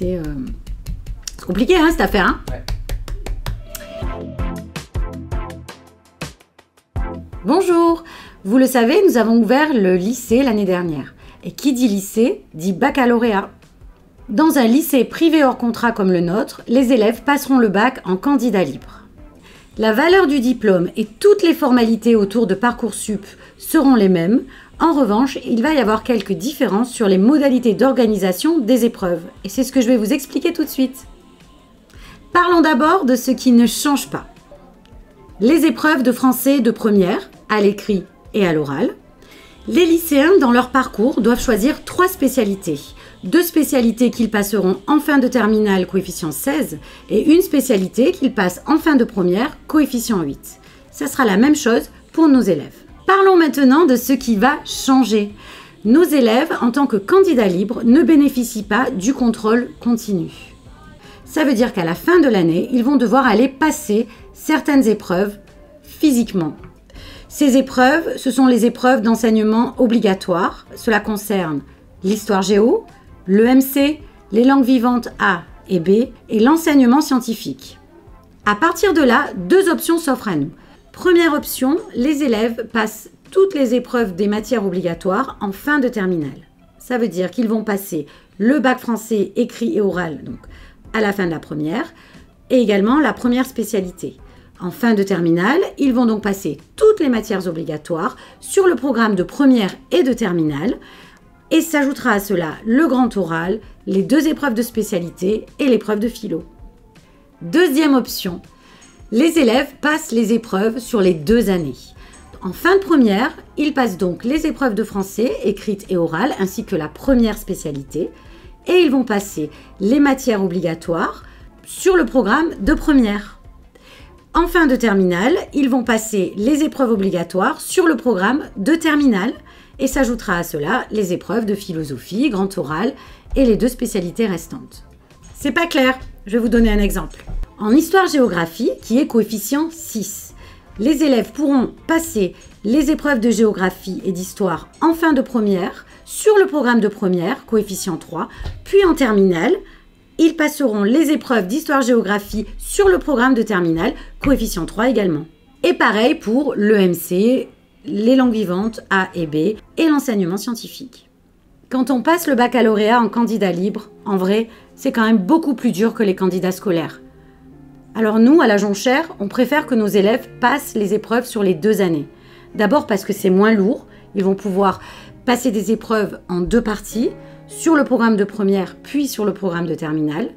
C'est compliqué, hein, cette affaire, hein. Ouais. Bonjour, vous le savez, nous avons ouvert le lycée l'année dernière. Et qui dit lycée, dit baccalauréat. Dans un lycée privé hors contrat comme le nôtre, les élèves passeront le bac en candidat libre. La valeur du diplôme et toutes les formalités autour de Parcoursup seront les mêmes. En revanche, il va y avoir quelques différences sur les modalités d'organisation des épreuves. Et c'est ce que je vais vous expliquer tout de suite. Parlons d'abord de ce qui ne change pas. Les épreuves de français de première, à l'écrit et à l'oral. Les lycéens, dans leur parcours, doivent choisir 3 spécialités. 2 spécialités qu'ils passeront en fin de terminale, coefficient 16, et une spécialité qu'ils passent en fin de première, coefficient 8. Ça sera la même chose pour nos élèves. Parlons maintenant de ce qui va changer. Nos élèves, en tant que candidats libres, ne bénéficient pas du contrôle continu. Ça veut dire qu'à la fin de l'année, ils vont devoir aller passer certaines épreuves physiquement. Ces épreuves, ce sont les épreuves d'enseignement obligatoires. Cela concerne l'histoire géo, l'EMC, les langues vivantes A et B et l'enseignement scientifique. À partir de là, 2 options s'offrent à nous. Première option, les élèves passent toutes les épreuves des matières obligatoires en fin de terminale. Ça veut dire qu'ils vont passer le bac français écrit et oral, donc à la fin de la première, et également la première spécialité. En fin de terminale, ils vont donc passer toutes les matières obligatoires sur le programme de première et de terminale, et s'ajoutera à cela le grand oral, les 2 épreuves de spécialité et l'épreuve de philo. Deuxième option, les élèves passent les épreuves sur les 2 années. En fin de première, ils passent donc les épreuves de français, écrites et orales, ainsi que la première spécialité, et ils vont passer les matières obligatoires sur le programme de première. En fin de terminale, ils vont passer les épreuves obligatoires sur le programme de terminale et s'ajoutera à cela les épreuves de philosophie, grand oral et les 2 spécialités restantes. C'est pas clair, je vais vous donner un exemple. En histoire-géographie, qui est coefficient 6, les élèves pourront passer les épreuves de géographie et d'histoire en fin de première sur le programme de première, coefficient 3, puis en terminale, ils passeront les épreuves d'histoire-géographie sur le programme de terminale, coefficient 3 également. Et pareil pour l'EMC, les langues vivantes A et B et l'enseignement scientifique. Quand on passe le baccalauréat en candidat libre, en vrai, c'est quand même beaucoup plus dur que les candidats scolaires. Alors nous, à la Jonchère, on préfère que nos élèves passent les épreuves sur les 2 années. D'abord parce que c'est moins lourd, ils vont pouvoir passer des épreuves en 2 parties, sur le programme de première, puis sur le programme de terminale.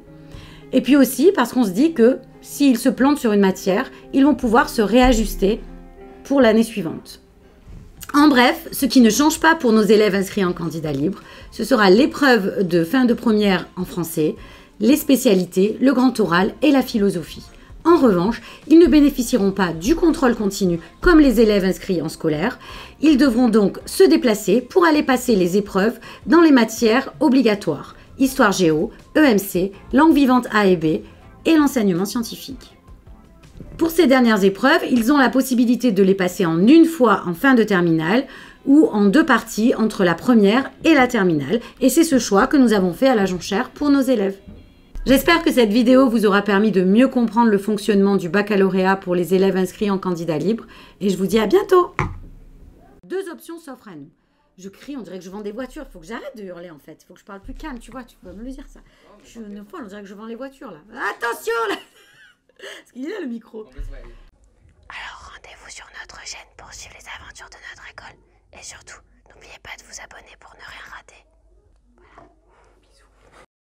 Et puis aussi parce qu'on se dit que s'ils se plantent sur une matière, ils vont pouvoir se réajuster pour l'année suivante. En bref, ce qui ne change pas pour nos élèves inscrits en candidat libre, ce sera l'épreuve de fin de première en français, les spécialités, le grand oral et la philosophie. En revanche, ils ne bénéficieront pas du contrôle continu comme les élèves inscrits en scolaire. Ils devront donc se déplacer pour aller passer les épreuves dans les matières obligatoires, histoire géo, EMC, langue vivante A et B et l'enseignement scientifique. Pour ces dernières épreuves, ils ont la possibilité de les passer en une fois en fin de terminale ou en 2 parties entre la première et la terminale. Et c'est ce choix que nous avons fait à la Jonchère pour nos élèves. J'espère que cette vidéo vous aura permis de mieux comprendre le fonctionnement du baccalauréat pour les élèves inscrits en candidat libre et je vous dis à bientôt. 2 options s'offrent à nous. Je crie, on dirait que je vends des voitures. Il faut que j'arrête de hurler en fait. Il faut que je parle plus calme, tu vois, tu peux me le dire ça. Je suis une folle, on dirait que je vends les voitures là. Attention là. Parce qu'il est là le micro. Alors rendez-vous sur notre chaîne pour suivre les aventures de notre école. Et surtout, n'oubliez pas de vous